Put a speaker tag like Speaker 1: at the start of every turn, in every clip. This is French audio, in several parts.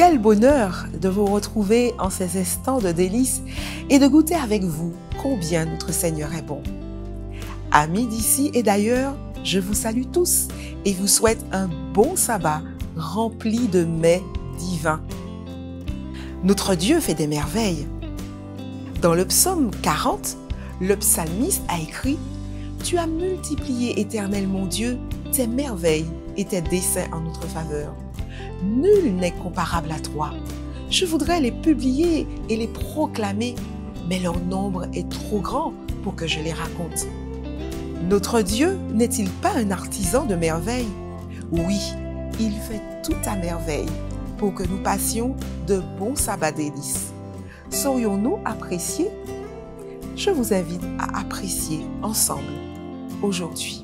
Speaker 1: Quel bonheur de vous retrouver en ces instants de délices et de goûter avec vous combien notre Seigneur est bon. Amis d'ici et d'ailleurs, je vous salue tous et vous souhaite un bon sabbat rempli de mets divins. Notre Dieu fait des merveilles. Dans le psaume 40, le psalmiste a écrit « Tu as multiplié, Éternel mon Dieu, tes merveilles et tes desseins en notre faveur. Nul n'est comparable à toi. Je voudrais les publier et les proclamer, mais leur nombre est trop grand pour que je les raconte. » Notre Dieu n'est-il pas un artisan de merveilles? Oui, il fait tout à merveille pour que nous passions de bons sabbats délices. Saurions-nous apprécier? Je vous invite à apprécier ensemble aujourd'hui.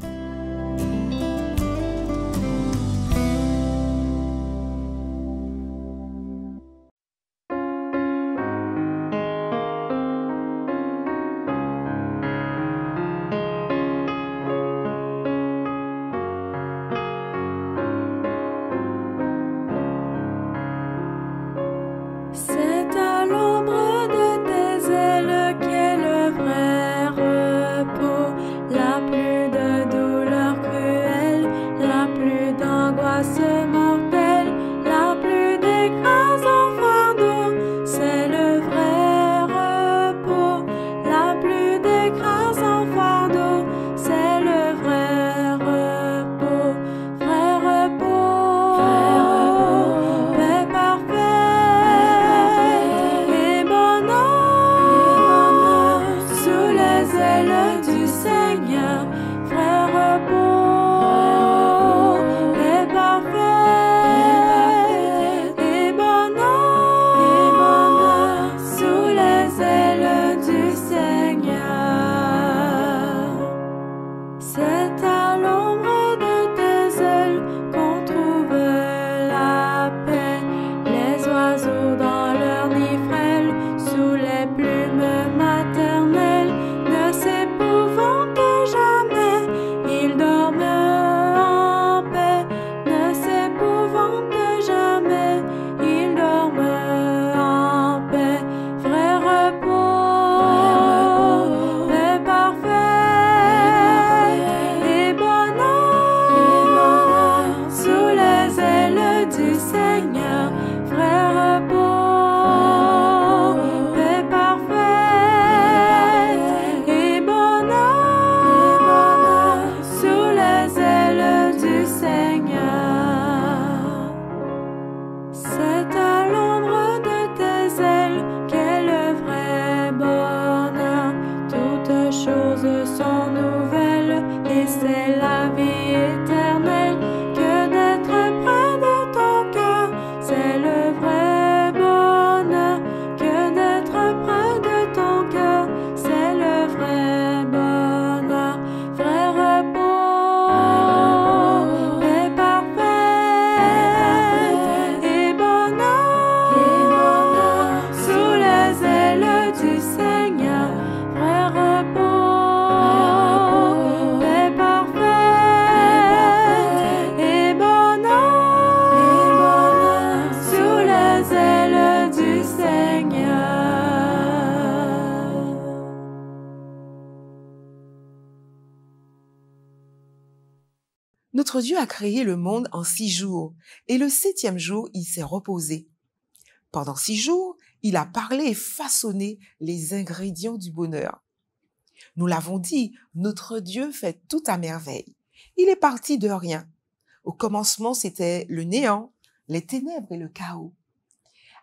Speaker 2: C'est à l'ombre de tes ailes qu'est le vrai repos, la plus de douleur cruelle, la plus d'angoisse mortelle, la plus d'écrasant fardeau. C'est le vrai repos, la plus d'écrasant fardeau. C'est le vrai repos, vrai repos, paix parfaite. Du Seigneur, vrai repos, paix parfaite et bonheur sous les ailes du Seigneur. C'est à l'ombre de tes ailes qu'on trouve la paix, les oiseaux dans leur nid frêle, sous les plumes maternelles, ne s'épouvantent jamais, ils dorment en paix, ne s'épouvantent jamais, ils dorment en paix, vrai repos, paix parfaite et bonheur sous les ailes du Seigneur, vrai repos, paix parfaite et bonheur sous les ailes du Seigneur. C'est à l'ombre de tes ailes qu'est le vrai bonheur. Toutes choses sont nouvelles et c'est la vie éternelle que d'être près de ton cœur. C'est le vrai bonheur que d'être près de ton cœur. C'est le vrai bonheur, vrai repos, paix parfaite et bonheur sous les ailes du Seigneur, vrai repos, paix parfaite et bonheur sous les ailes du Seigneur.
Speaker 1: Notre Dieu a créé le monde en 6 jours et le 7e jour, il s'est reposé. Pendant 6 jours, il a parlé et façonné les ingrédients du bonheur. Nous l'avons dit, notre Dieu fait tout à merveille. Il est parti de rien. Au commencement, c'était le néant, les ténèbres et le chaos.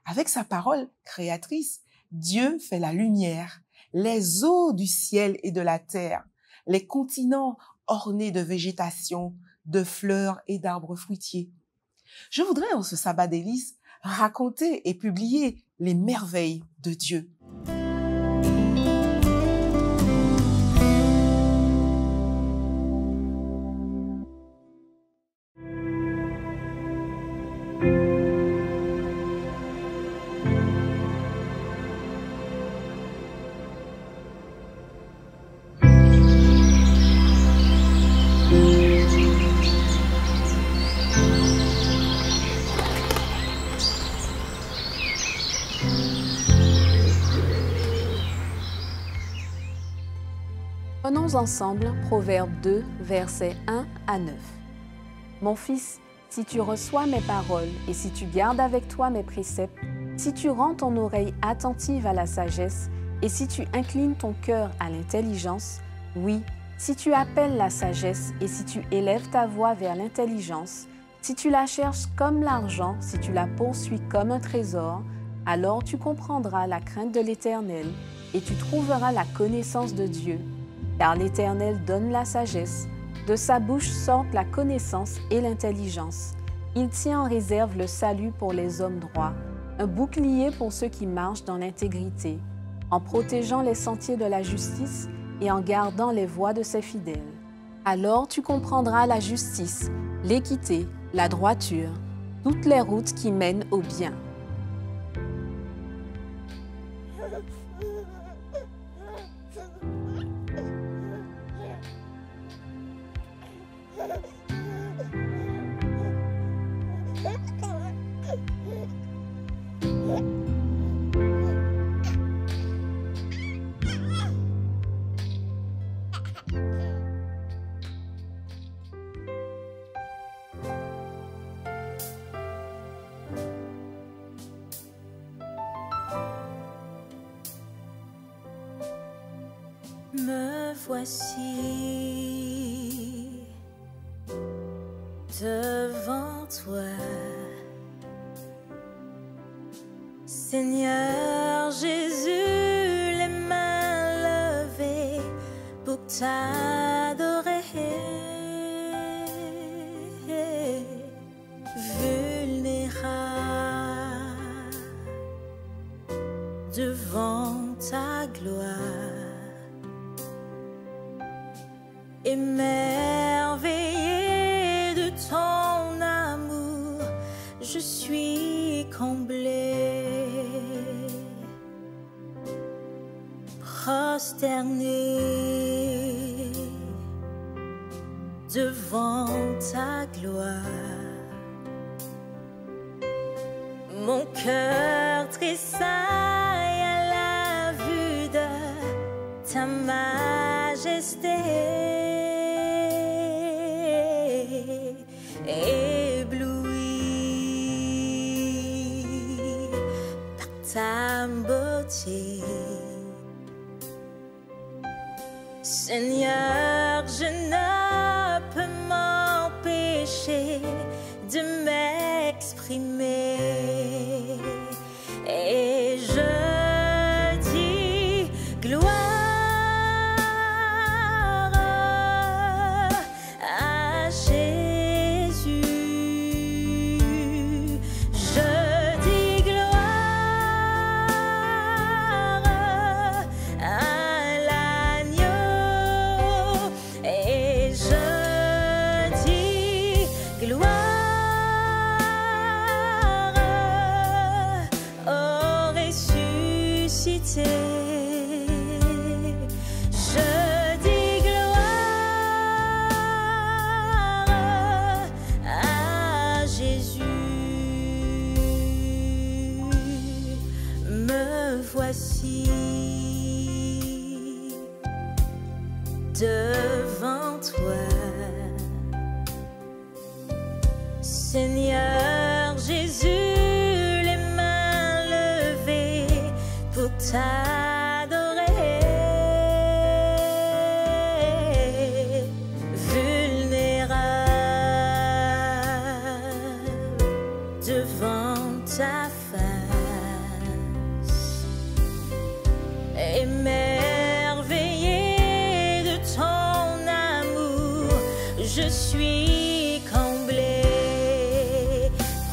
Speaker 1: Avec sa parole créatrice, Dieu fait la lumière, les eaux du ciel et de la terre, les continents ornés de végétation, de fleurs et d'arbres fruitiers. Je voudrais en ce sabbat délice raconter et publier les merveilles de Dieu.
Speaker 3: Prenons ensemble Proverbe 2, versets 1 à 9. Mon fils, si tu reçois mes paroles et si tu gardes avec toi mes préceptes, si tu rends ton oreille attentive à la sagesse et si tu inclines ton cœur à l'intelligence, oui, si tu appelles la sagesse et si tu élèves ta voix vers l'intelligence, si tu la cherches comme l'argent, si tu la poursuis comme un trésor, alors tu comprendras la crainte de l'Éternel et tu trouveras la connaissance de Dieu. Car l'Éternel donne la sagesse, de sa bouche sortent la connaissance et l'intelligence. Il tient en réserve le salut pour les hommes droits, un bouclier pour ceux qui marchent dans l'intégrité, en protégeant les sentiers de la justice et en gardant les voies de ses fidèles. Alors tu comprendras la justice, l'équité, la droiture, toutes les routes qui mènent au bien.
Speaker 2: Me voici devant toi, Seigneur Jésus, les mains levées pour t'adorer, vulnérable devant ta gloire. Émerveillé de ton amour, je suis comblé, prosterné devant ta gloire. Mon cœur tressaille à la vue de ta majesté. Ébloui par ta beauté, Seigneur, je ne peux m'empêcher de m'exprimer et je dis gloire. Voici devant toi, Seigneur Jésus, les mains levées pour t'adorer, vulnérable devant ta face. Émerveillé de ton amour, je suis comblé,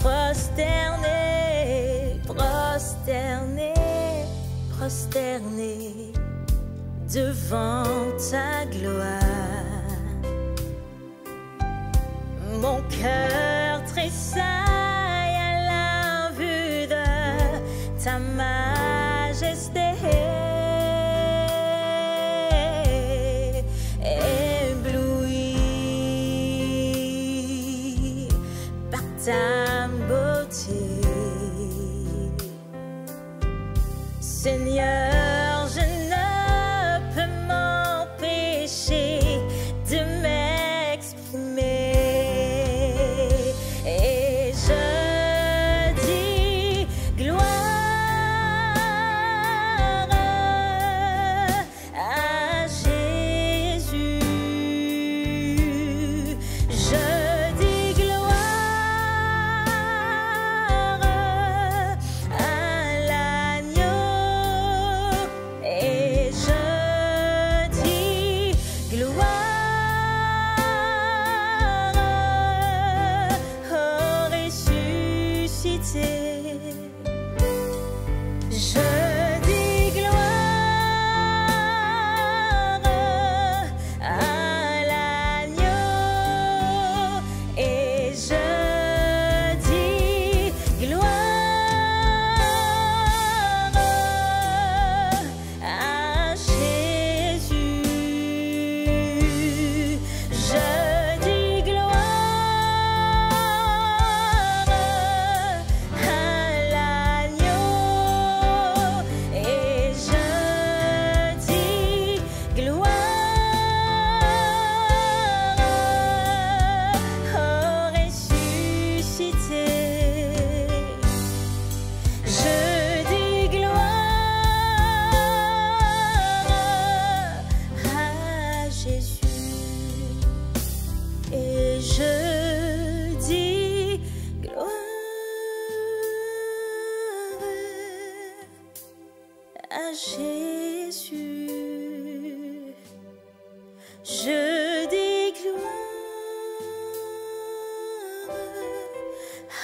Speaker 2: prosterné, prosterné, prosterné devant ta gloire. Mon cœur tressaille à la vue de ta majesté. Ta beauté, Seigneur, je ne peux m'empêcher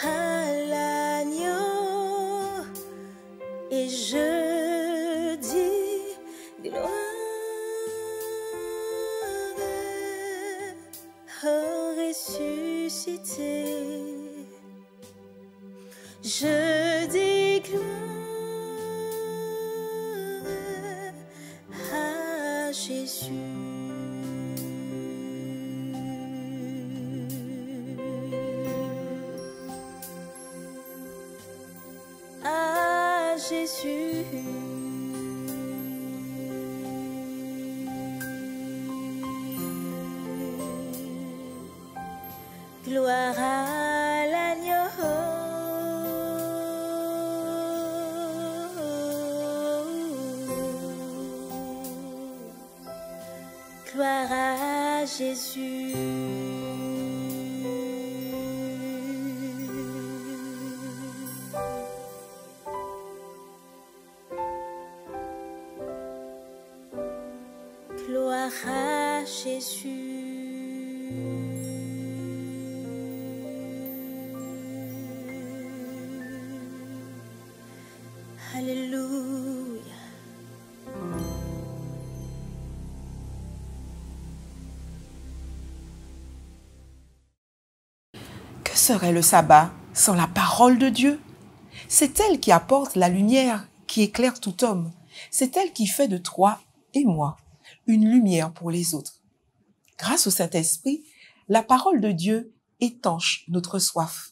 Speaker 4: à l'agneau, et je dis gloire au ressuscité. Je dis gloire à Jésus. À Jésus. Gloire à l'agneau. Gloire à Jésus. Gloire à Jésus. Alléluia.
Speaker 1: Que serait le sabbat sans la parole de Dieu? C'est elle qui apporte la lumière qui éclaire tout homme. C'est elle qui fait de toi et moi une lumière pour les autres. Grâce au Saint-Esprit, la parole de Dieu étanche notre soif.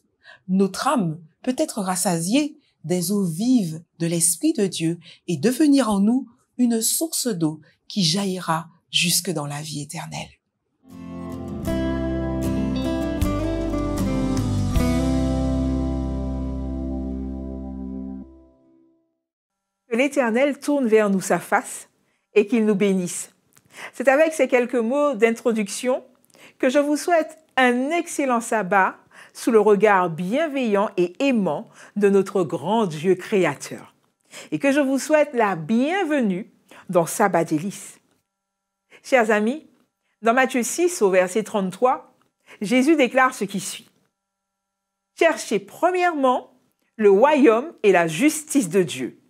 Speaker 1: Notre âme peut être rassasiée des eaux vives de l'Esprit de Dieu et devenir en nous une source d'eau qui jaillira jusque dans la vie éternelle.
Speaker 5: Que l'Éternel tourne vers nous sa face et qu'il nous bénisse. C'est avec ces quelques mots d'introduction que je vous souhaite un excellent sabbat sous le regard bienveillant et aimant de notre grand Dieu créateur. Et que je vous souhaite la bienvenue dans Sabbat Délices. Chers amis, dans Matthieu 6 au verset 33, Jésus déclare ce qui suit. « Cherchez premièrement le royaume et la justice de Dieu,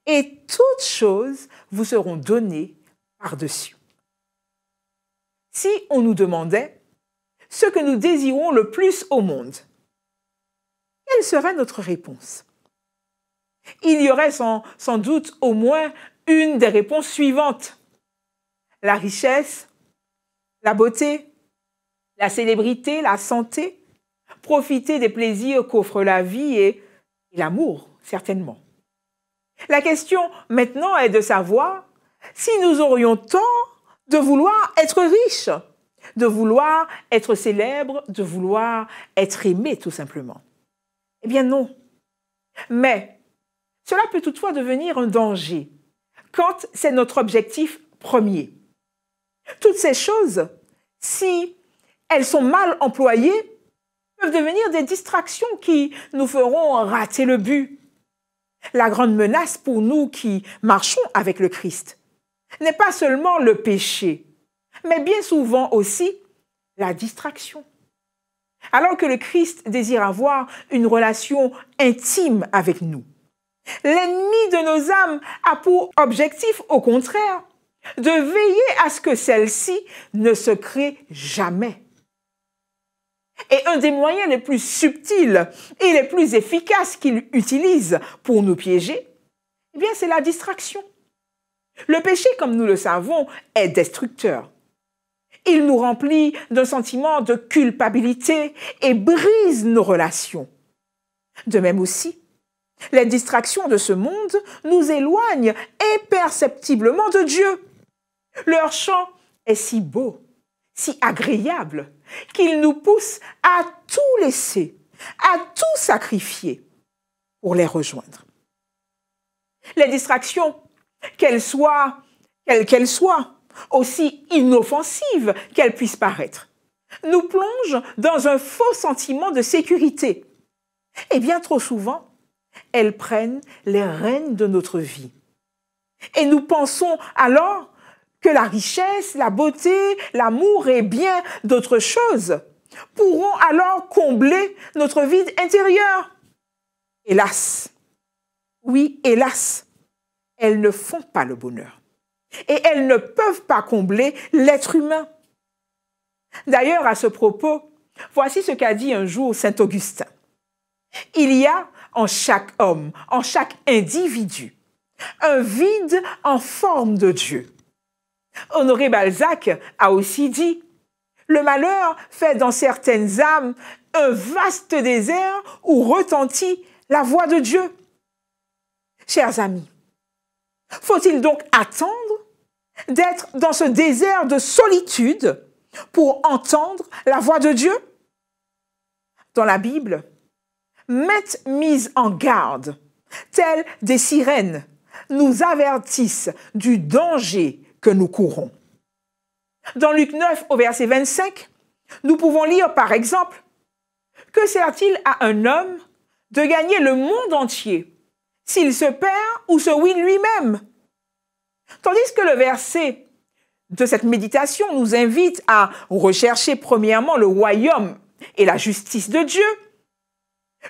Speaker 5: et toutes choses vous seront données par-dessus. » Si on nous demandait ce que nous désirons le plus au monde, quelle serait notre réponse? Il y aurait sans doute au moins une des réponses suivantes. La richesse, la beauté, la célébrité, la santé, profiter des plaisirs qu'offre la vie et l'amour, certainement. La question maintenant est de savoir si nous aurions tort de vouloir être riches, de vouloir être célèbres, de vouloir être aimés tout simplement. Eh bien non. Mais cela peut toutefois devenir un danger quand c'est notre objectif premier. Toutes ces choses, si elles sont mal employées, peuvent devenir des distractions qui nous feront rater le but. La grande menace pour nous qui marchons avec le Christ n'est pas seulement le péché, mais bien souvent aussi la distraction. Alors que le Christ désire avoir une relation intime avec nous, l'ennemi de nos âmes a pour objectif, au contraire, de veiller à ce que celle-ci ne se crée jamais. Et un des moyens les plus subtils et les plus efficaces qu'il utilise pour nous piéger, eh bien, c'est la distraction. Le péché, comme nous le savons, est destructeur. Il nous remplit d'un sentiment de culpabilité et brise nos relations. De même aussi, les distractions de ce monde nous éloignent imperceptiblement de Dieu. Leur chant est si beau, si agréable, qu'il nous pousse à tout laisser, à tout sacrifier pour les rejoindre. Les distractions, quelles qu'elles soient, aussi inoffensives qu'elles puissent paraître, nous plongent dans un faux sentiment de sécurité. Et bien trop souvent, elles prennent les rênes de notre vie. Et nous pensons alors que la richesse, la beauté, l'amour et bien d'autres choses pourront alors combler notre vide intérieur. Hélas, oui, hélas, elles ne font pas le bonheur. Et elles ne peuvent pas combler l'être humain. D'ailleurs, à ce propos, voici ce qu'a dit un jour saint Augustin. Il y a en chaque homme, en chaque individu, un vide en forme de Dieu. Honoré Balzac a aussi dit « Le malheur fait dans certaines âmes un vaste désert où retentit la voix de Dieu. » Chers amis, faut-il donc attendre d'être dans ce désert de solitude pour entendre la voix de Dieu? Dans la Bible, maintes mises en garde, telles des sirènes, nous avertissent du danger que nous courons. Dans Luc 9, au verset 25, nous pouvons lire par exemple « Que sert-il à un homme de gagner le monde entier s'il se perd ou se ruine lui-même » Tandis que le verset de cette méditation nous invite à rechercher premièrement le royaume et la justice de Dieu.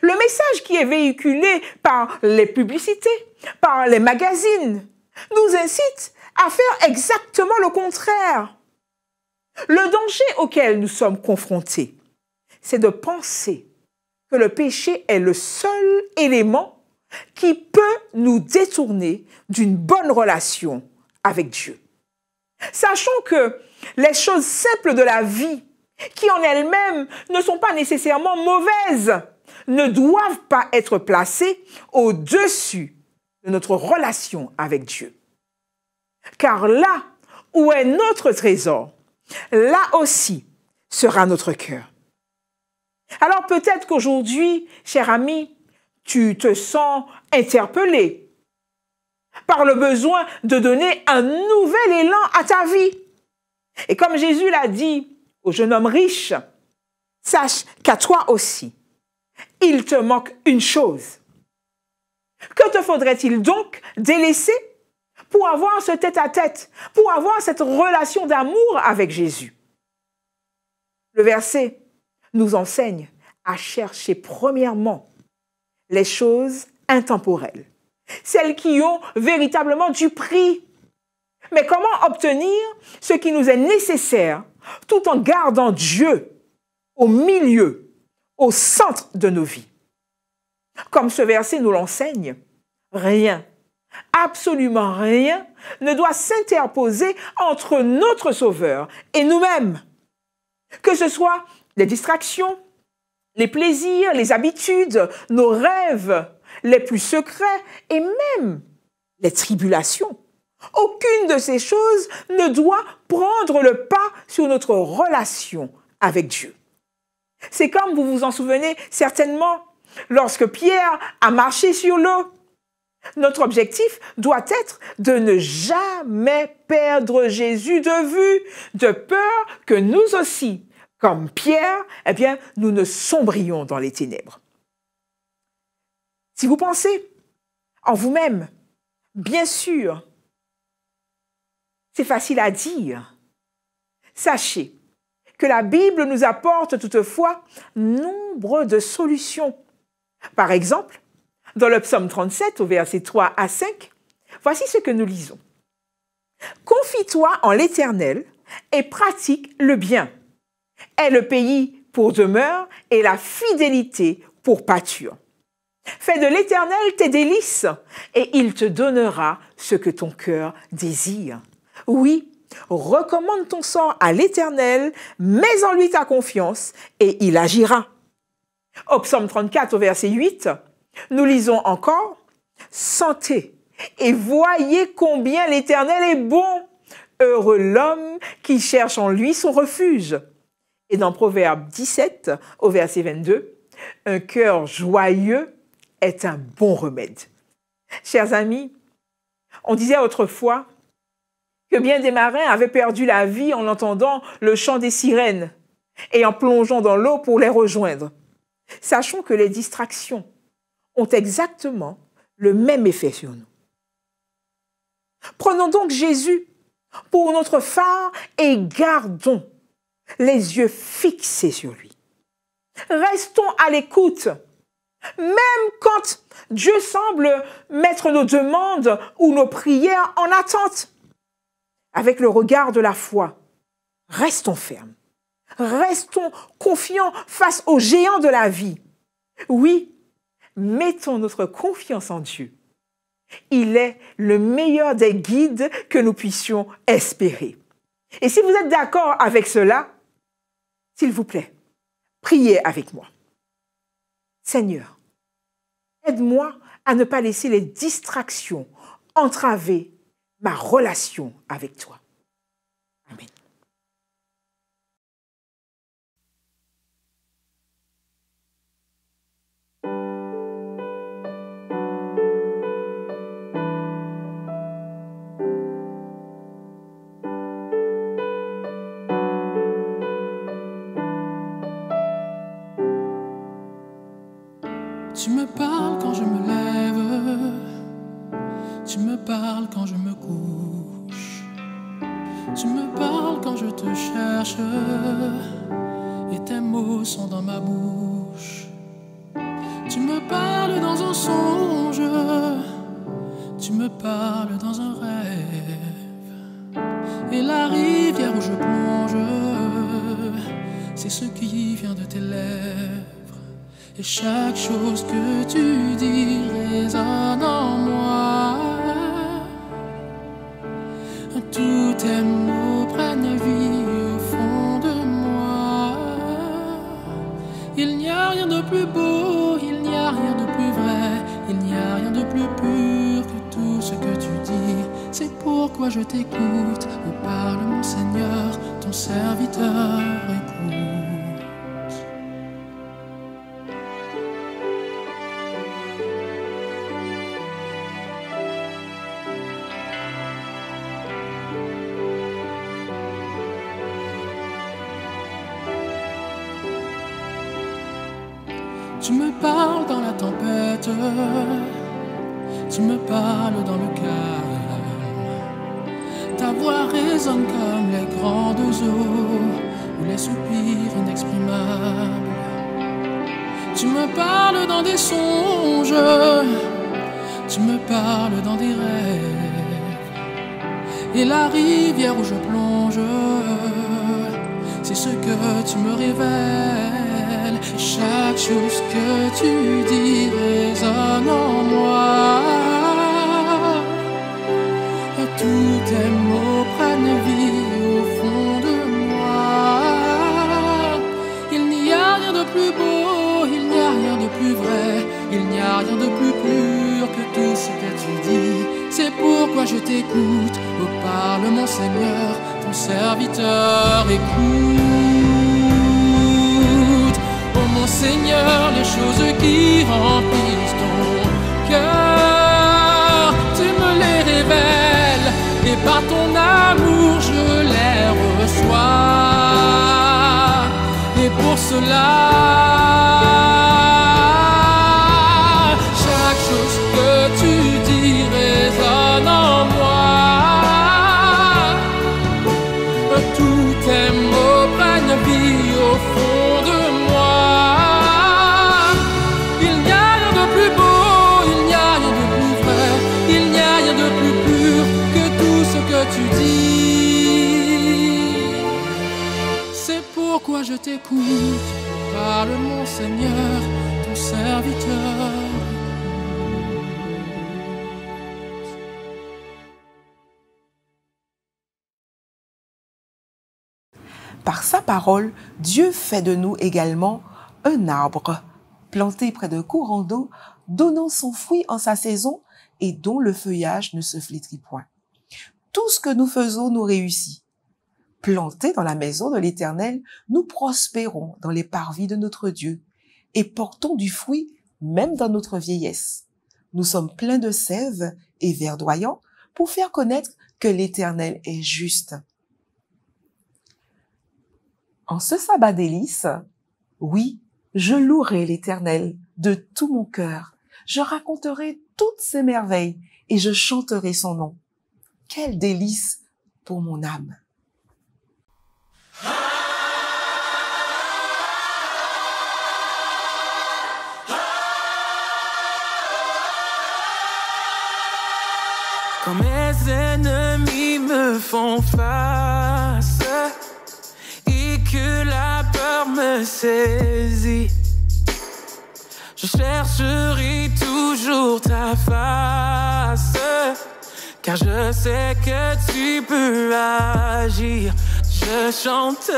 Speaker 5: Le message qui est véhiculé par les publicités, par les magazines, nous incite à faire exactement le contraire. Le danger auquel nous sommes confrontés, c'est de penser que le péché est le seul élément qui peut nous détourner d'une bonne relation avec Dieu. Sachons que les choses simples de la vie, qui en elles-mêmes ne sont pas nécessairement mauvaises, ne doivent pas être placées au-dessus de notre relation avec Dieu. Car là où est notre trésor, là aussi sera notre cœur. Alors peut-être qu'aujourd'hui, cher ami, tu te sens interpellé par le besoin de donner un nouvel élan à ta vie. Et comme Jésus l'a dit au jeune homme riche, sache qu'à toi aussi, il te manque une chose. Que te faudrait-il donc délaisser pour avoir ce tête-à-tête, pour avoir cette relation d'amour avec Jésus? Le verset nous enseigne à chercher premièrement les choses intemporelles, celles qui ont véritablement du prix. Mais comment obtenir ce qui nous est nécessaire tout en gardant Dieu au milieu, au centre de nos vies? Comme ce verset nous l'enseigne, rien, absolument rien, ne doit s'interposer entre notre Sauveur et nous-mêmes. Que ce soit les distractions, les plaisirs, les habitudes, nos rêves les plus secrets et même les tribulations. Aucune de ces choses ne doit prendre le pas sur notre relation avec Dieu. C'est comme vous vous en souvenez certainement, lorsque Pierre a marché sur l'eau. Notre objectif doit être de ne jamais perdre Jésus de vue, de peur que nous aussi, comme Pierre, eh bien, nous ne sombrions dans les ténèbres. Si vous pensez en vous-même, bien sûr, c'est facile à dire. Sachez que la Bible nous apporte toutefois nombre de solutions. Par exemple, dans le psaume 37, au verset 3 à 5, voici ce que nous lisons. « Confie-toi en l'Éternel et pratique le bien. Aie le pays pour demeure et la fidélité pour pâture. Fais de l'Éternel tes délices et il te donnera ce que ton cœur désire. Oui, recommande ton sort à l'Éternel, mets en lui ta confiance et il agira. » Au psaume 34, au verset 8, nous lisons encore « Sentez et voyez combien l'Éternel est bon. Heureux l'homme qui cherche en lui son refuge. » Et dans Proverbe 17, au verset 22, « Un cœur joyeux est un bon remède. » Chers amis, on disait autrefois que bien des marins avaient perdu la vie en entendant le chant des sirènes et en plongeant dans l'eau pour les rejoindre. Sachons que les distractions ont exactement le même effet sur nous. Prenons donc Jésus pour notre phare et gardons les yeux fixés sur lui. Restons à l'écoute. Même quand Dieu semble mettre nos demandes ou nos prières en attente. Avec le regard de la foi, restons fermes. Restons confiants face aux géants de la vie. Oui, mettons notre confiance en Dieu. Il est le meilleur des guides que nous puissions espérer. Et si vous êtes d'accord avec cela, s'il vous plaît, priez avec moi. Seigneur, aide-moi à ne pas laisser les distractions entraver ma relation avec toi. Amen.
Speaker 6: Tu me parles quand je me lève, tu me parles quand je me couche, tu me parles quand je te cherche, et tes mots sont dans ma bouche. Tu me parles dans un songe, tu me parles dans un rêve, et la rivière où je plonge, c'est ce qui vient de tes lèvres. Et chaque chose que tu dis résonne en moi. Tous tes mots prennent vie au fond de moi. Il n'y a rien de plus beau, il n'y a rien de plus vrai, il n'y a rien de plus pur que tout ce que tu dis. C'est pourquoi je t'écoute. Oh, parle mon Seigneur, ton serviteur écoute. Tu me parles dans la tempête, tu me parles dans le calme. Ta voix résonne comme les grandes eaux ou les soupirs inexprimables. Tu me parles dans des songes, tu me parles dans des rêves. Et la rivière où je plonge, c'est ce que tu me révèles. Chaque chose que tu dis résonne en moi. Tous tes mots prennent vie au fond de moi. Il n'y a rien de plus beau, il n'y a rien de plus vrai, il n'y a rien de plus pur que tout ce que tu dis. C'est pourquoi je t'écoute. Oh, parle mon Seigneur, ton serviteur écoute. Mon Seigneur, les choses qui remplissent ton cœur, tu me les révèles, et par ton amour je les reçois. Et pour cela, chaque chose que tu dis résonne en moi. Tous tes mots prennent vie au fond de moi. Tu dis, c'est pourquoi je t'écoute. Parle mon Seigneur, ton serviteur.
Speaker 1: Par sa parole, Dieu fait de nous également un arbre planté près d'un courant d'eau, donnant son fruit en sa saison et dont le feuillage ne se flétrit point. Tout ce que nous faisons nous réussit. Plantés dans la maison de l'Éternel, nous prospérons dans les parvis de notre Dieu et portons du fruit même dans notre vieillesse. Nous sommes pleins de sève et verdoyants pour faire connaître que l'Éternel est juste. En ce sabbat délice, oui, je louerai l'Éternel de tout mon cœur. Je raconterai toutes ses merveilles et je chanterai son nom. Quel délice pour mon âme!
Speaker 6: Quand mes ennemis me font face et que la peur me saisit, je chercherai toujours ta face, car je sais que tu peux agir. Je chante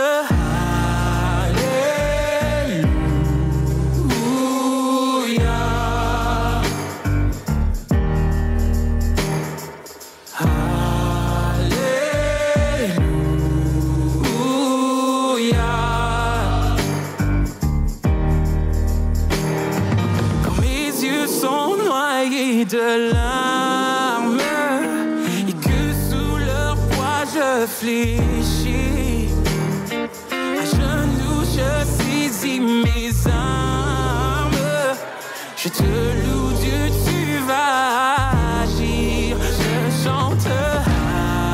Speaker 6: Alléluia. Alléluia. Quand mes yeux sont noyés de larmes et que sous leur poids je fléchis, à genoux je saisis mes armes. Je te loue Dieu, tu vas agir. Je chante Alléluia.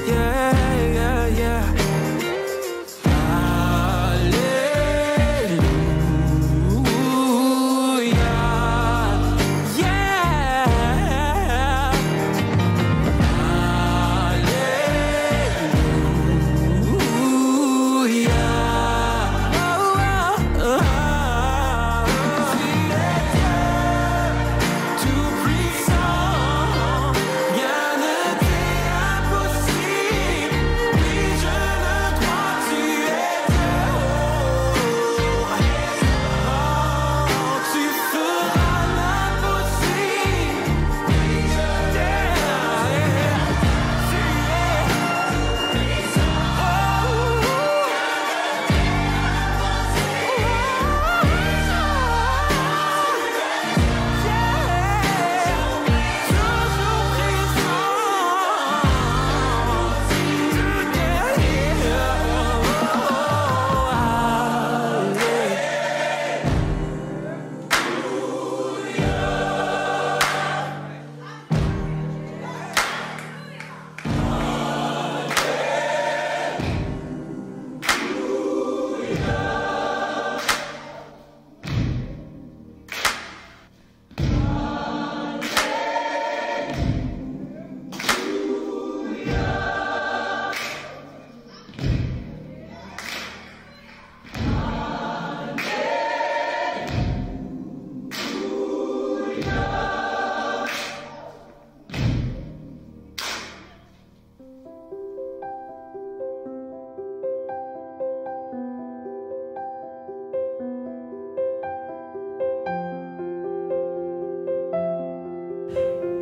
Speaker 6: Yeah, yeah, yeah. Alléluia. Yeah. Alléluia. Oh, oh, oh. Tu es Dieu tout-puissant, rien ne t'est impossible. Oui, je le crois, tu es Dieu. Oh, tu feras l'impossible. Oui, je t'aime. Tu es puissant.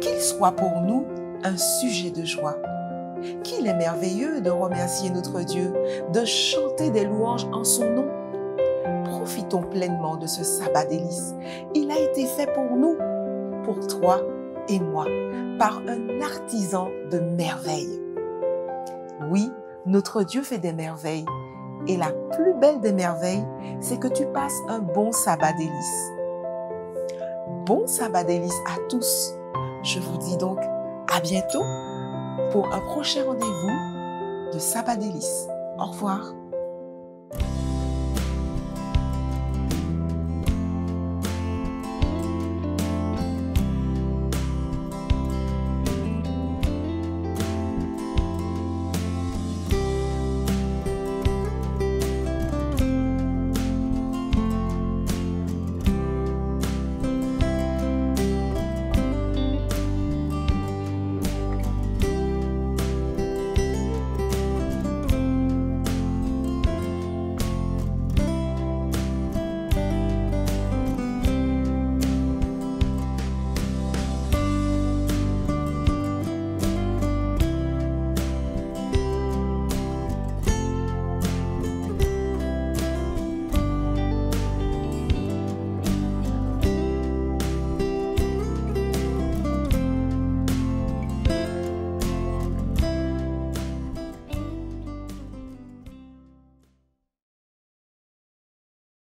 Speaker 1: Qu'il soit pour nous un sujet de joie. Qu'il est merveilleux de remercier notre Dieu, de chanter des louanges en son nom. Profitons pleinement de ce sabbat délice. Il a été fait pour nous, pour toi et moi, par un artisan de merveilles. Oui, notre Dieu fait des merveilles. Et la plus belle des merveilles, c'est que tu passes un bon sabbat délice. Bon sabbat délice à tous. Je vous dis donc à bientôt pour un prochain rendez-vous de Sabbat délice. Au revoir.